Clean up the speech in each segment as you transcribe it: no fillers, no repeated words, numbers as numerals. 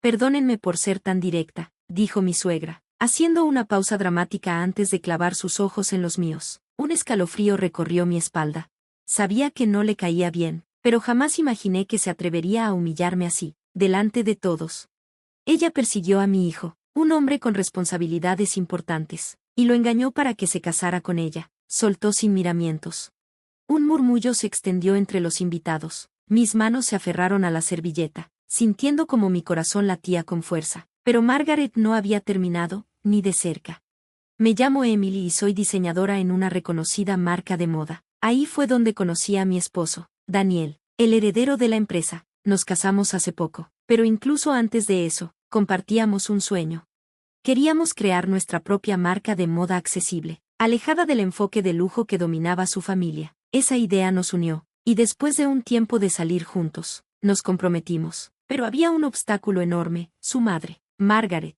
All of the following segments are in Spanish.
Perdónenme por ser tan directa, dijo mi suegra, haciendo una pausa dramática antes de clavar sus ojos en los míos. Un escalofrío recorrió mi espalda. Sabía que no le caía bien, pero jamás imaginé que se atrevería a humillarme así, delante de todos. Ella persiguió a mi hijo, un hombre con responsabilidades importantes, y lo engañó para que se casara con ella, soltó sin miramientos. Un murmullo se extendió entre los invitados. Mis manos se aferraron a la servilleta, sintiendo como mi corazón latía con fuerza. Pero Margaret no había terminado, ni de cerca. Me llamo Emily y soy diseñadora en una reconocida marca de moda. Ahí fue donde conocí a mi esposo, Daniel, el heredero de la empresa. Nos casamos hace poco, pero incluso antes de eso, compartíamos un sueño. Queríamos crear nuestra propia marca de moda accesible, alejada del enfoque de lujo que dominaba su familia. Esa idea nos unió, y después de un tiempo de salir juntos, nos comprometimos. Pero había un obstáculo enorme, su madre, Margaret.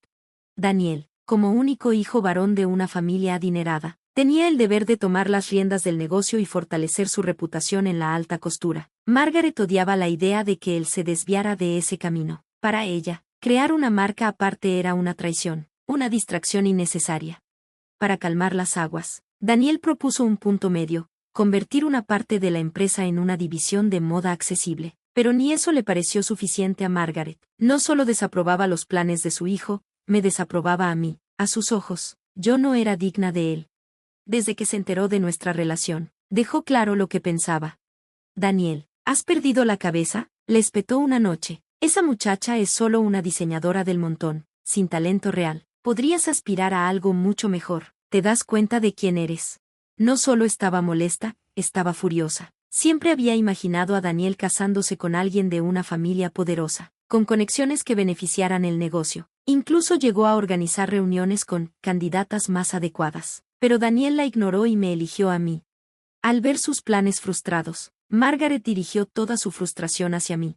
Daniel, como único hijo varón de una familia adinerada, tenía el deber de tomar las riendas del negocio y fortalecer su reputación en la alta costura. Margaret odiaba la idea de que él se desviara de ese camino. Para ella, crear una marca aparte era una traición, una distracción innecesaria. Para calmar las aguas, Daniel propuso un punto medio: convertir una parte de la empresa en una división de moda accesible. Pero ni eso le pareció suficiente a Margaret. No solo desaprobaba los planes de su hijo, me desaprobaba a mí. A sus ojos, yo no era digna de él. Desde que se enteró de nuestra relación, dejó claro lo que pensaba. Daniel, ¿has perdido la cabeza?, le espetó una noche. Esa muchacha es solo una diseñadora del montón, sin talento real. Podrías aspirar a algo mucho mejor. ¿Te das cuenta de quién eres? No solo estaba molesta, estaba furiosa. Siempre había imaginado a Daniel casándose con alguien de una familia poderosa, con conexiones que beneficiaran el negocio. Incluso llegó a organizar reuniones con candidatas más adecuadas. Pero Daniel la ignoró y me eligió a mí. Al ver sus planes frustrados, Margaret dirigió toda su frustración hacia mí.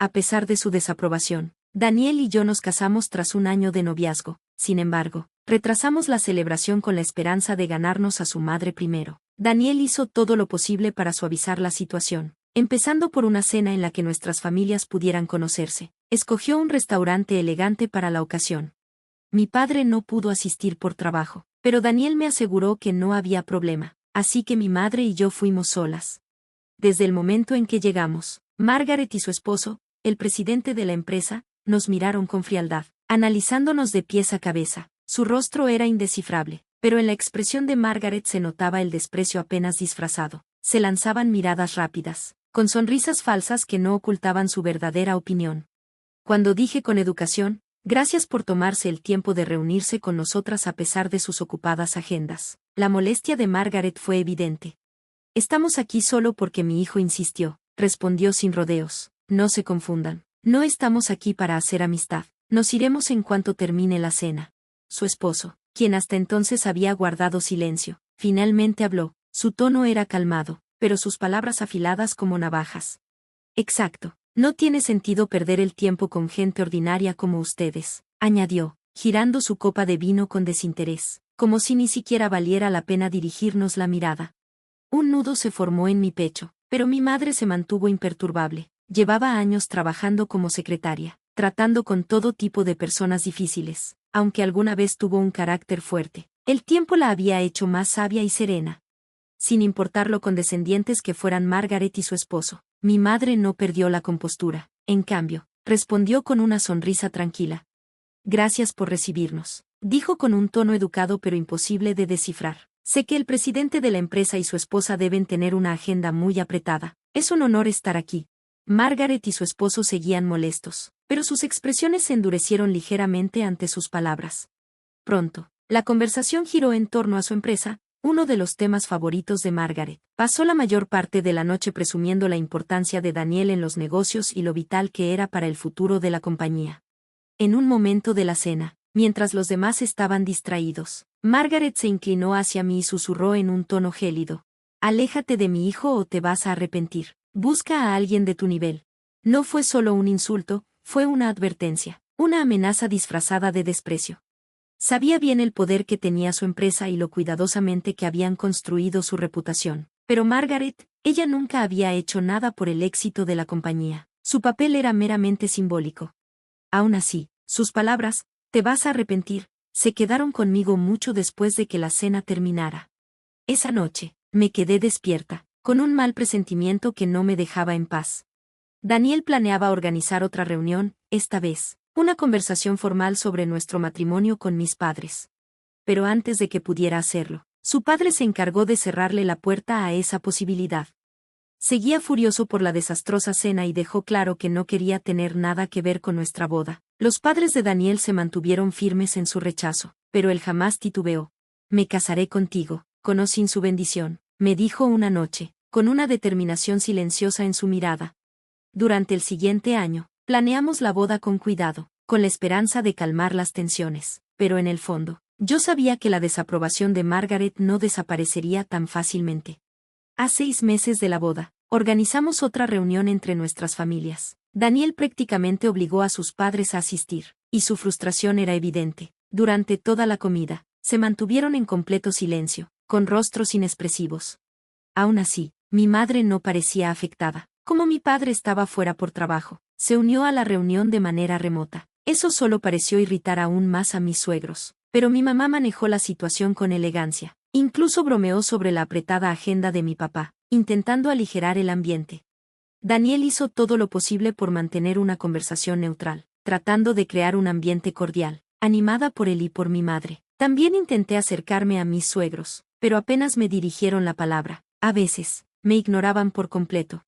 A pesar de su desaprobación, Daniel y yo nos casamos tras un año de noviazgo. Sin embargo, retrasamos la celebración con la esperanza de ganarnos a su madre primero. Daniel hizo todo lo posible para suavizar la situación, empezando por una cena en la que nuestras familias pudieran conocerse. Escogió un restaurante elegante para la ocasión. Mi padre no pudo asistir por trabajo, pero Daniel me aseguró que no había problema, así que mi madre y yo fuimos solas. Desde el momento en que llegamos, Margaret y su esposo, el presidente de la empresa, nos miraron con frialdad, analizándonos de pies a cabeza. Su rostro era indescifrable, pero en la expresión de Margaret se notaba el desprecio apenas disfrazado. Se lanzaban miradas rápidas, con sonrisas falsas que no ocultaban su verdadera opinión. Cuando dije con educación, gracias por tomarse el tiempo de reunirse con nosotras a pesar de sus ocupadas agendas, la molestia de Margaret fue evidente. Estamos aquí solo porque mi hijo insistió, respondió sin rodeos. No se confundan, no estamos aquí para hacer amistad. Nos iremos en cuanto termine la cena. Su esposo, quien hasta entonces había guardado silencio, finalmente habló. Su tono era calmado, pero sus palabras afiladas como navajas. Exacto, no tiene sentido perder el tiempo con gente ordinaria como ustedes, añadió, girando su copa de vino con desinterés, como si ni siquiera valiera la pena dirigirnos la mirada. Un nudo se formó en mi pecho, pero mi madre se mantuvo imperturbable. Llevaba años trabajando como secretaria, tratando con todo tipo de personas difíciles. Aunque alguna vez tuvo un carácter fuerte, el tiempo la había hecho más sabia y serena. Sin importar lo condescendientes que fueran Margaret y su esposo, mi madre no perdió la compostura. En cambio, respondió con una sonrisa tranquila. Gracias por recibirnos, dijo con un tono educado pero imposible de descifrar. Sé que el presidente de la empresa y su esposa deben tener una agenda muy apretada. Es un honor estar aquí. Margaret y su esposo seguían molestos, pero sus expresiones se endurecieron ligeramente ante sus palabras. Pronto, la conversación giró en torno a su empresa, uno de los temas favoritos de Margaret. Pasó la mayor parte de la noche presumiendo la importancia de Daniel en los negocios y lo vital que era para el futuro de la compañía. En un momento de la cena, mientras los demás estaban distraídos, Margaret se inclinó hacia mí y susurró en un tono gélido. Aléjate de mi hijo o te vas a arrepentir. Busca a alguien de tu nivel. No fue solo un insulto, fue una advertencia, una amenaza disfrazada de desprecio. Sabía bien el poder que tenía su empresa y lo cuidadosamente que habían construido su reputación. Pero Margaret, ella nunca había hecho nada por el éxito de la compañía. Su papel era meramente simbólico. Aún así, sus palabras, te vas a arrepentir, se quedaron conmigo mucho después de que la cena terminara. Esa noche, me quedé despierta, con un mal presentimiento que no me dejaba en paz. Daniel planeaba organizar otra reunión, esta vez, una conversación formal sobre nuestro matrimonio con mis padres. Pero antes de que pudiera hacerlo, su padre se encargó de cerrarle la puerta a esa posibilidad. Seguía furioso por la desastrosa cena y dejó claro que no quería tener nada que ver con nuestra boda. Los padres de Daniel se mantuvieron firmes en su rechazo, pero él jamás titubeó. Me casaré contigo, con o sin su bendición, me dijo una noche, con una determinación silenciosa en su mirada. Durante el siguiente año, planeamos la boda con cuidado, con la esperanza de calmar las tensiones, pero en el fondo, yo sabía que la desaprobación de Margaret no desaparecería tan fácilmente. A 6 meses de la boda, organizamos otra reunión entre nuestras familias. Daniel prácticamente obligó a sus padres a asistir, y su frustración era evidente. Durante toda la comida, se mantuvieron en completo silencio, con rostros inexpresivos. Aún así, mi madre no parecía afectada. Como mi padre estaba fuera por trabajo, se unió a la reunión de manera remota. Eso solo pareció irritar aún más a mis suegros, pero mi mamá manejó la situación con elegancia. Incluso bromeó sobre la apretada agenda de mi papá, intentando aligerar el ambiente. Daniel hizo todo lo posible por mantener una conversación neutral, tratando de crear un ambiente cordial, animada por él y por mi madre. También intenté acercarme a mis suegros, pero apenas me dirigieron la palabra. A veces, me ignoraban por completo.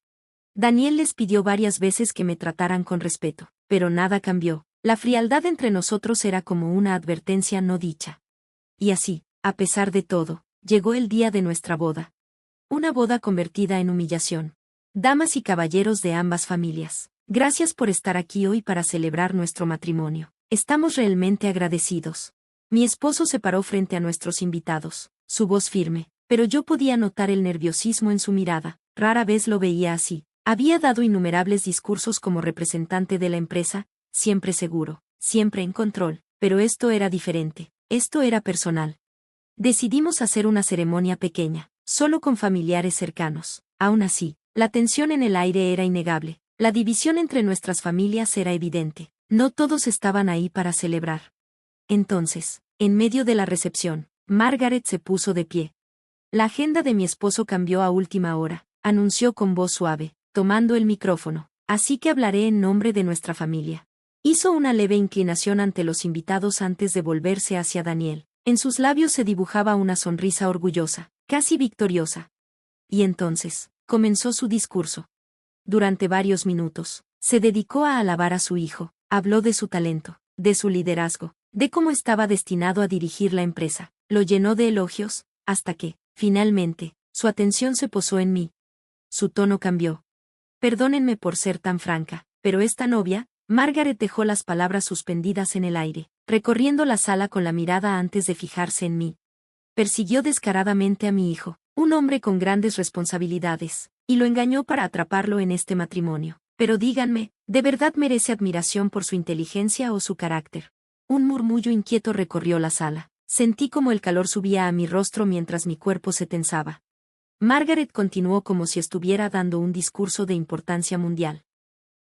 Daniel les pidió varias veces que me trataran con respeto, pero nada cambió. La frialdad entre nosotros era como una advertencia no dicha. Y así, a pesar de todo, llegó el día de nuestra boda. Una boda convertida en humillación. Damas y caballeros de ambas familias, gracias por estar aquí hoy para celebrar nuestro matrimonio. Estamos realmente agradecidos. Mi esposo se paró frente a nuestros invitados, su voz firme, pero yo podía notar el nerviosismo en su mirada. Rara vez lo veía así. Había dado innumerables discursos como representante de la empresa, siempre seguro, siempre en control, pero esto era diferente, esto era personal. Decidimos hacer una ceremonia pequeña, solo con familiares cercanos. Aún así, la tensión en el aire era innegable, la división entre nuestras familias era evidente, no todos estaban ahí para celebrar. Entonces, en medio de la recepción, Margaret se puso de pie. La agenda de mi esposo cambió a última hora, anunció con voz suave, tomando el micrófono, así que hablaré en nombre de nuestra familia. Hizo una leve inclinación ante los invitados antes de volverse hacia Daniel. En sus labios se dibujaba una sonrisa orgullosa, casi victoriosa. Y entonces, comenzó su discurso. Durante varios minutos, se dedicó a alabar a su hijo, habló de su talento, de su liderazgo, de cómo estaba destinado a dirigir la empresa. Lo llenó de elogios, hasta que, finalmente, su atención se posó en mí. Su tono cambió. Perdónenme por ser tan franca, pero esta novia, Margaret dejó las palabras suspendidas en el aire, recorriendo la sala con la mirada antes de fijarse en mí. Persiguió descaradamente a mi hijo, un hombre con grandes responsabilidades, y lo engañó para atraparlo en este matrimonio. Pero díganme, ¿de verdad merece admiración por su inteligencia o su carácter? Un murmullo inquieto recorrió la sala. Sentí como el calor subía a mi rostro mientras mi cuerpo se tensaba. Margaret continuó como si estuviera dando un discurso de importancia mundial.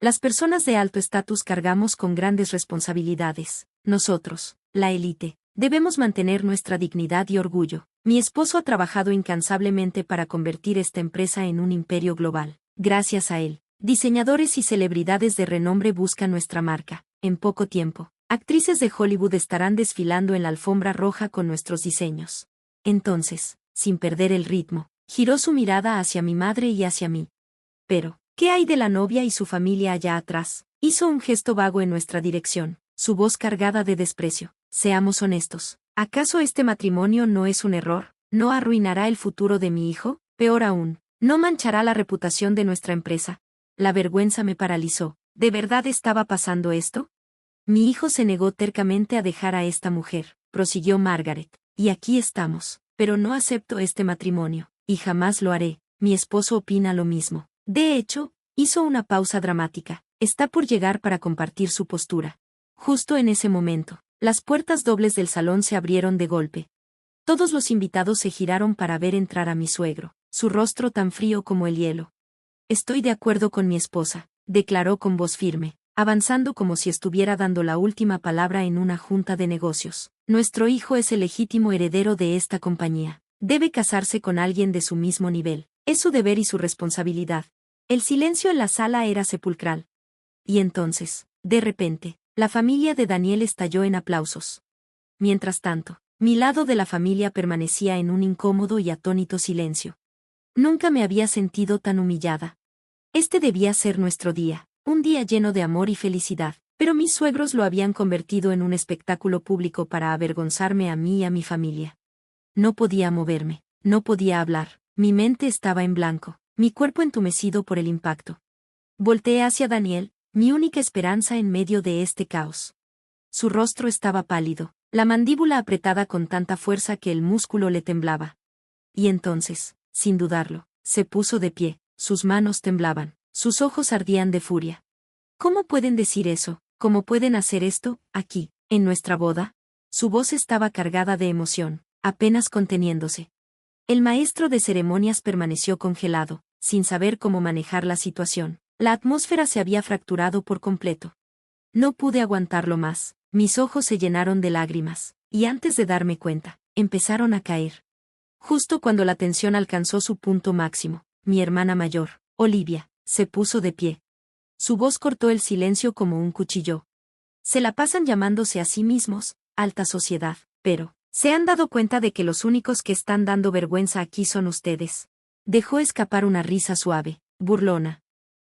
Las personas de alto estatus cargamos con grandes responsabilidades. Nosotros, la élite, debemos mantener nuestra dignidad y orgullo. Mi esposo ha trabajado incansablemente para convertir esta empresa en un imperio global. Gracias a él, diseñadores y celebridades de renombre buscan nuestra marca. En poco tiempo, actrices de Hollywood estarán desfilando en la alfombra roja con nuestros diseños. Entonces, sin perder el ritmo, giró su mirada hacia mi madre y hacia mí. Pero, ¿qué hay de la novia y su familia allá atrás? Hizo un gesto vago en nuestra dirección, su voz cargada de desprecio. Seamos honestos, ¿acaso este matrimonio no es un error? ¿No arruinará el futuro de mi hijo? Peor aún, ¿no manchará la reputación de nuestra empresa? La vergüenza me paralizó. ¿De verdad estaba pasando esto? Mi hijo se negó tercamente a dejar a esta mujer, prosiguió Margaret, y aquí estamos, pero no acepto este matrimonio. Y jamás lo haré. Mi esposo opina lo mismo. De hecho, hizo una pausa dramática. Está por llegar para compartir su postura. Justo en ese momento, las puertas dobles del salón se abrieron de golpe. Todos los invitados se giraron para ver entrar a mi suegro, su rostro tan frío como el hielo. Estoy de acuerdo con mi esposa, declaró con voz firme. avanzando como si estuviera dando la última palabra en una junta de negocios. Nuestro hijo es el legítimo heredero de esta compañía. Debe casarse con alguien de su mismo nivel. Es su deber y su responsabilidad. El silencio en la sala era sepulcral. Y entonces, de repente, la familia de Daniel estalló en aplausos. Mientras tanto, mi lado de la familia permanecía en un incómodo y atónito silencio. Nunca me había sentido tan humillada. Este debía ser nuestro día, un día lleno de amor y felicidad, pero mis suegros lo habían convertido en un espectáculo público para avergonzarme a mí y a mi familia. No podía moverme, no podía hablar, mi mente estaba en blanco, mi cuerpo entumecido por el impacto. Volteé hacia Daniel, mi única esperanza en medio de este caos. Su rostro estaba pálido, la mandíbula apretada con tanta fuerza que el músculo le temblaba. Y entonces, sin dudarlo, se puso de pie, sus manos temblaban, sus ojos ardían de furia. ¿Cómo pueden decir eso? ¿Cómo pueden hacer esto, aquí, en nuestra boda? Su voz estaba cargada de emoción, apenas conteniéndose. El maestro de ceremonias permaneció congelado, sin saber cómo manejar la situación. La atmósfera se había fracturado por completo. No pude aguantarlo más, mis ojos se llenaron de lágrimas, y antes de darme cuenta, empezaron a caer. Justo cuando la tensión alcanzó su punto máximo, mi hermana mayor, Olivia, se puso de pie. Su voz cortó el silencio como un cuchillo. Se la pasan llamándose a sí mismos, alta sociedad, pero, ¿se han dado cuenta de que los únicos que están dando vergüenza aquí son ustedes? Dejó escapar una risa suave, burlona.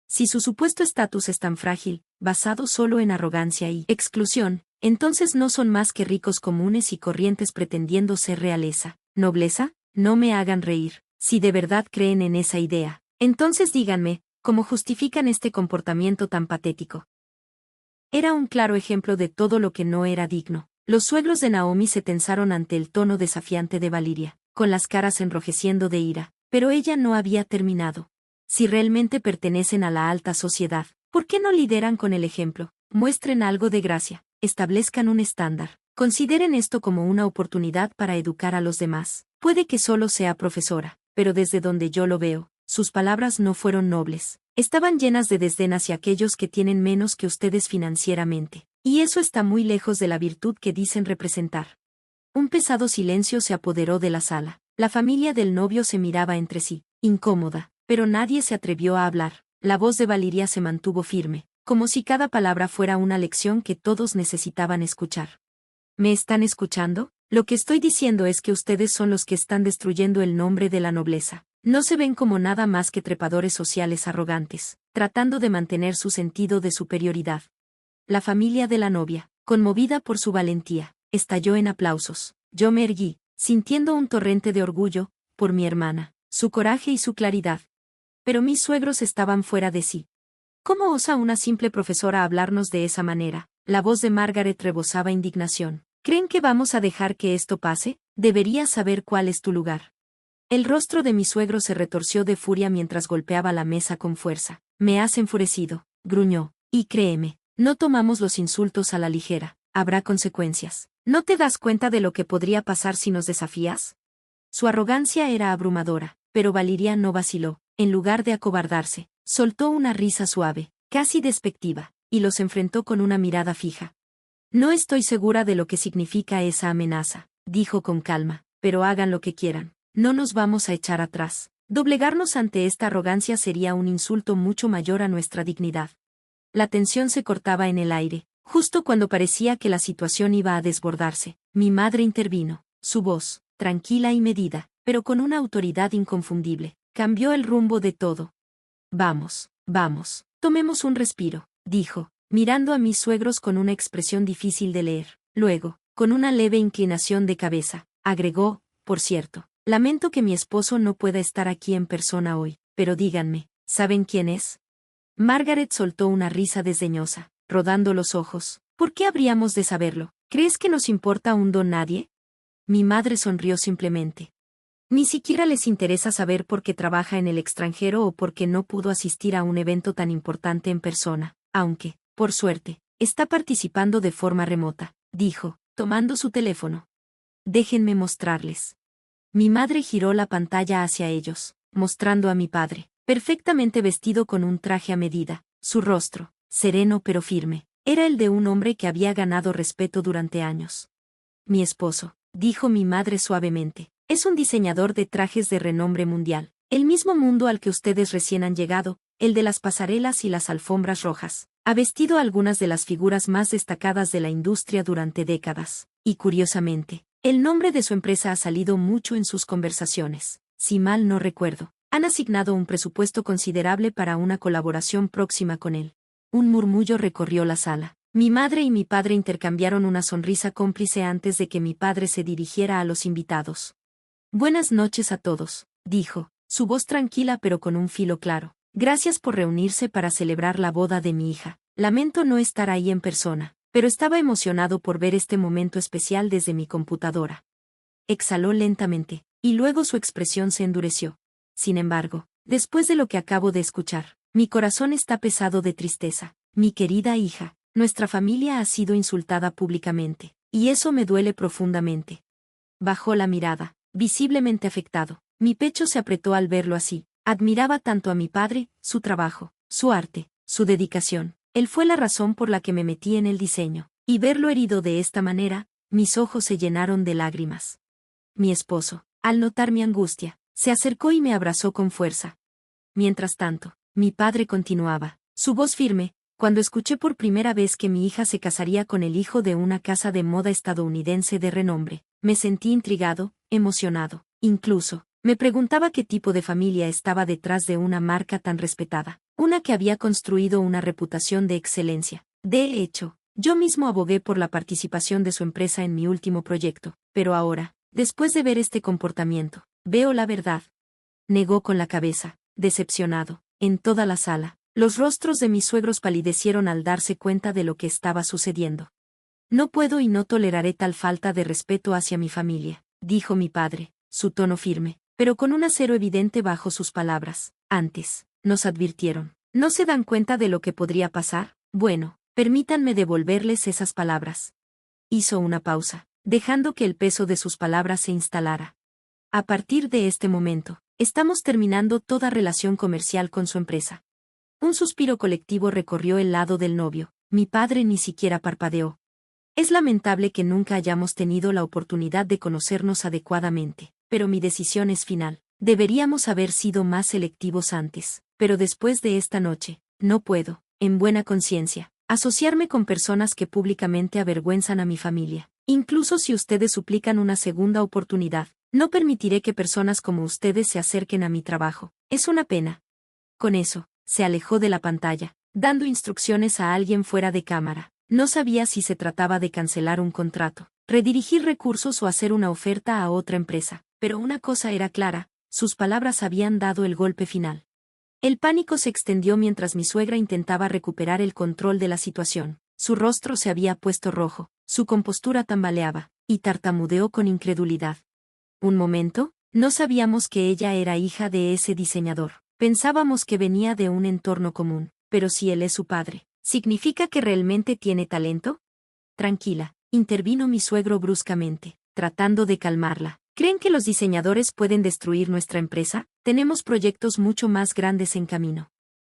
Si su supuesto estatus es tan frágil, basado solo en arrogancia y exclusión, entonces no son más que ricos comunes y corrientes pretendiendo ser realeza, nobleza. No me hagan reír, si de verdad creen en esa idea. Entonces díganme, ¿cómo justifican este comportamiento tan patético? Era un claro ejemplo de todo lo que no era digno. Los suegros de Naomi se tensaron ante el tono desafiante de Valiria, con las caras enrojeciendo de ira, pero ella no había terminado. Si realmente pertenecen a la alta sociedad, ¿por qué no lideran con el ejemplo? Muestren algo de gracia, establezcan un estándar. Consideren esto como una oportunidad para educar a los demás. Puede que solo sea profesora, pero desde donde yo lo veo, sus palabras no fueron nobles. Estaban llenas de desdén hacia aquellos que tienen menos que ustedes financieramente. Y eso está muy lejos de la virtud que dicen representar. Un pesado silencio se apoderó de la sala. La familia del novio se miraba entre sí, incómoda, pero nadie se atrevió a hablar. La voz de Valiria se mantuvo firme, como si cada palabra fuera una lección que todos necesitaban escuchar. ¿Me están escuchando? Lo que estoy diciendo es que ustedes son los que están destruyendo el nombre de la nobleza. No se ven como nada más que trepadores sociales arrogantes, tratando de mantener su sentido de superioridad. La familia de la novia, conmovida por su valentía, estalló en aplausos. Yo me erguí, sintiendo un torrente de orgullo, por mi hermana, su coraje y su claridad. Pero mis suegros estaban fuera de sí. ¿Cómo osa una simple profesora hablarnos de esa manera? La voz de Margaret rebosaba indignación. ¿Creen que vamos a dejar que esto pase? Deberías saber cuál es tu lugar. El rostro de mi suegro se retorció de furia mientras golpeaba la mesa con fuerza. Me has enfurecido, gruñó, y créeme, no tomamos los insultos a la ligera, habrá consecuencias. ¿No te das cuenta de lo que podría pasar si nos desafías? Su arrogancia era abrumadora, pero Valiria no vaciló. En lugar de acobardarse, soltó una risa suave, casi despectiva, y los enfrentó con una mirada fija. No estoy segura de lo que significa esa amenaza, dijo con calma, pero hagan lo que quieran. No nos vamos a echar atrás. Doblegarnos ante esta arrogancia sería un insulto mucho mayor a nuestra dignidad. La tensión se cortaba en el aire, justo cuando parecía que la situación iba a desbordarse. Mi madre intervino, su voz, tranquila y medida, pero con una autoridad inconfundible, cambió el rumbo de todo. Vamos, tomemos un respiro, dijo, mirando a mis suegros con una expresión difícil de leer. Luego, con una leve inclinación de cabeza, agregó, por cierto, lamento que mi esposo no pueda estar aquí en persona hoy, pero díganme, ¿saben quién es? Margaret soltó una risa desdeñosa, rodando los ojos. ¿Por qué habríamos de saberlo? ¿Crees que nos importa un don nadie? Mi madre sonrió simplemente. Ni siquiera les interesa saber por qué trabaja en el extranjero o por qué no pudo asistir a un evento tan importante en persona, aunque, por suerte, está participando de forma remota, dijo, tomando su teléfono. Déjenme mostrarles. Mi madre giró la pantalla hacia ellos, mostrando a mi padre, perfectamente vestido con un traje a medida, su rostro, sereno pero firme. Era el de un hombre que había ganado respeto durante años. Mi esposo, dijo mi madre suavemente, es un diseñador de trajes de renombre mundial. El mismo mundo al que ustedes recién han llegado, el de las pasarelas y las alfombras rojas. Ha vestido a algunas de las figuras más destacadas de la industria durante décadas. Y curiosamente, el nombre de su empresa ha salido mucho en sus conversaciones. Si mal no recuerdo, han asignado un presupuesto considerable para una colaboración próxima con él. Un murmullo recorrió la sala. Mi madre y mi padre intercambiaron una sonrisa cómplice antes de que mi padre se dirigiera a los invitados. Buenas noches a todos, dijo, su voz tranquila pero con un filo claro. Gracias por reunirse para celebrar la boda de mi hija. Lamento no estar ahí en persona, pero estaba emocionado por ver este momento especial desde mi computadora. Exhaló lentamente, y luego su expresión se endureció. Sin embargo, después de lo que acabo de escuchar, mi corazón está pesado de tristeza. Mi querida hija, nuestra familia ha sido insultada públicamente, y eso me duele profundamente. Bajó la mirada, visiblemente afectado. Mi pecho se apretó al verlo así. Admiraba tanto a mi padre, su trabajo, su arte, su dedicación. Él fue la razón por la que me metí en el diseño. Y verlo herido de esta manera, mis ojos se llenaron de lágrimas. Mi esposo, al notar mi angustia, se acercó y me abrazó con fuerza. Mientras tanto, mi padre continuaba, su voz firme, cuando escuché por primera vez que mi hija se casaría con el hijo de una casa de moda estadounidense de renombre, me sentí intrigado, emocionado, incluso, me preguntaba qué tipo de familia estaba detrás de una marca tan respetada, una que había construido una reputación de excelencia. De hecho, yo mismo abogué por la participación de su empresa en mi último proyecto, pero ahora, después de ver este comportamiento, veo la verdad. Negó con la cabeza, decepcionado. En toda la sala, los rostros de mis suegros palidecieron al darse cuenta de lo que estaba sucediendo. No puedo y no toleraré tal falta de respeto hacia mi familia, dijo mi padre, su tono firme, pero con un acero evidente bajo sus palabras. Antes, nos advirtieron. ¿No se dan cuenta de lo que podría pasar? Bueno, permítanme devolverles esas palabras. Hizo una pausa, dejando que el peso de sus palabras se instalara. A partir de este momento, estamos terminando toda relación comercial con su empresa. Un suspiro colectivo recorrió el lado del novio. Mi padre ni siquiera parpadeó. Es lamentable que nunca hayamos tenido la oportunidad de conocernos adecuadamente, pero mi decisión es final. Deberíamos haber sido más selectivos antes, pero después de esta noche, no puedo, en buena conciencia, asociarme con personas que públicamente avergüenzan a mi familia. Incluso si ustedes suplican una segunda oportunidad, no permitiré que personas como ustedes se acerquen a mi trabajo. Es una pena. Con eso, se alejó de la pantalla, dando instrucciones a alguien fuera de cámara. No sabía si se trataba de cancelar un contrato, redirigir recursos o hacer una oferta a otra empresa, pero una cosa era clara, sus palabras habían dado el golpe final. El pánico se extendió mientras mi suegra intentaba recuperar el control de la situación. Su rostro se había puesto rojo, su compostura tambaleaba, y tartamudeó con incredulidad. Un momento, no sabíamos que ella era hija de ese diseñador. Pensábamos que venía de un entorno común, pero si él es su padre, ¿significa que realmente tiene talento? Tranquila, intervino mi suegro bruscamente, tratando de calmarla. ¿Creen que los diseñadores pueden destruir nuestra empresa? Tenemos proyectos mucho más grandes en camino.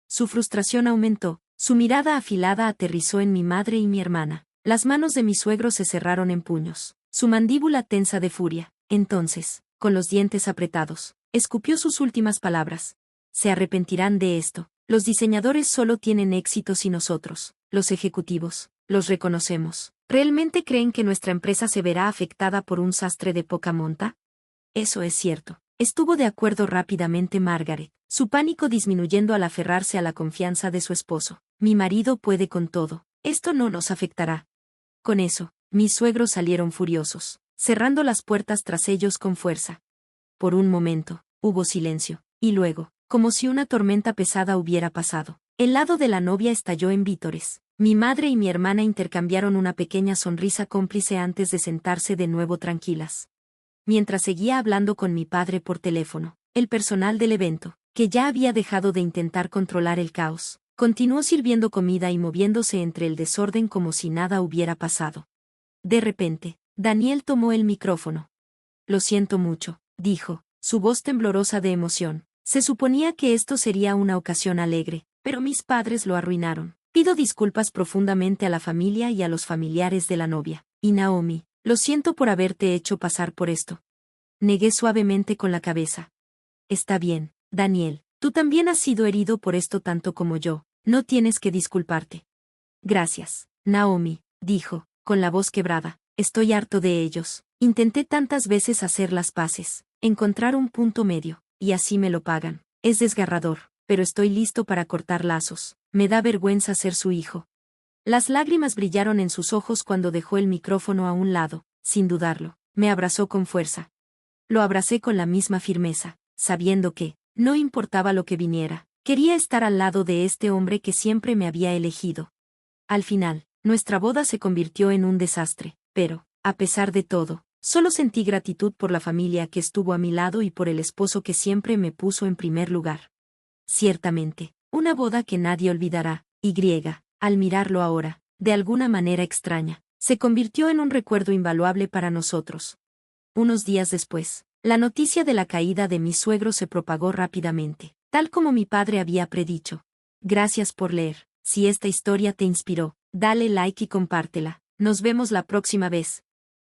Su frustración aumentó, su mirada afilada aterrizó en mi madre y mi hermana. Las manos de mi suegro se cerraron en puños, su mandíbula tensa de furia. Entonces, con los dientes apretados, escupió sus últimas palabras. Se arrepentirán de esto. Los diseñadores solo tienen éxito si nosotros, los ejecutivos, los reconocemos. ¿Realmente creen que nuestra empresa se verá afectada por un sastre de poca monta? Eso es cierto. Estuvo de acuerdo rápidamente Margaret, su pánico disminuyendo al aferrarse a la confianza de su esposo. Mi marido puede con todo. Esto no nos afectará. Con eso, mis suegros salieron furiosos, cerrando las puertas tras ellos con fuerza. Por un momento, hubo silencio, y luego, como si una tormenta pesada hubiera pasado, el lado de la novia estalló en vítores. Mi madre y mi hermana intercambiaron una pequeña sonrisa cómplice antes de sentarse de nuevo tranquilas. Mientras seguía hablando con mi padre por teléfono, el personal del evento, que ya había dejado de intentar controlar el caos, continuó sirviendo comida y moviéndose entre el desorden como si nada hubiera pasado. De repente, Daniel tomó el micrófono. Lo siento mucho, dijo, su voz temblorosa de emoción. Se suponía que esto sería una ocasión alegre, pero mis padres lo arruinaron. Pido disculpas profundamente a la familia y a los familiares de la novia. Y Naomi, lo siento por haberte hecho pasar por esto. Negué suavemente con la cabeza. Está bien, Daniel, tú también has sido herido por esto tanto como yo, no tienes que disculparte. Gracias, Naomi, dijo, con la voz quebrada, estoy harto de ellos. Intenté tantas veces hacer las paces, encontrar un punto medio, y así me lo pagan. Es desgarrador, pero estoy listo para cortar lazos. Me da vergüenza ser su hijo. Las lágrimas brillaron en sus ojos cuando dejó el micrófono a un lado, sin dudarlo. Me abrazó con fuerza. Lo abracé con la misma firmeza, sabiendo que, no importaba lo que viniera, quería estar al lado de este hombre que siempre me había elegido. Al final, nuestra boda se convirtió en un desastre, pero, a pesar de todo, solo sentí gratitud por la familia que estuvo a mi lado y por el esposo que siempre me puso en primer lugar. Ciertamente, una boda que nadie olvidará, y al mirarlo ahora, de alguna manera extraña, se convirtió en un recuerdo invaluable para nosotros. Unos días después, la noticia de la caída de mi suegro se propagó rápidamente, tal como mi padre había predicho. Gracias por leer. Si esta historia te inspiró, dale like y compártela. Nos vemos la próxima vez.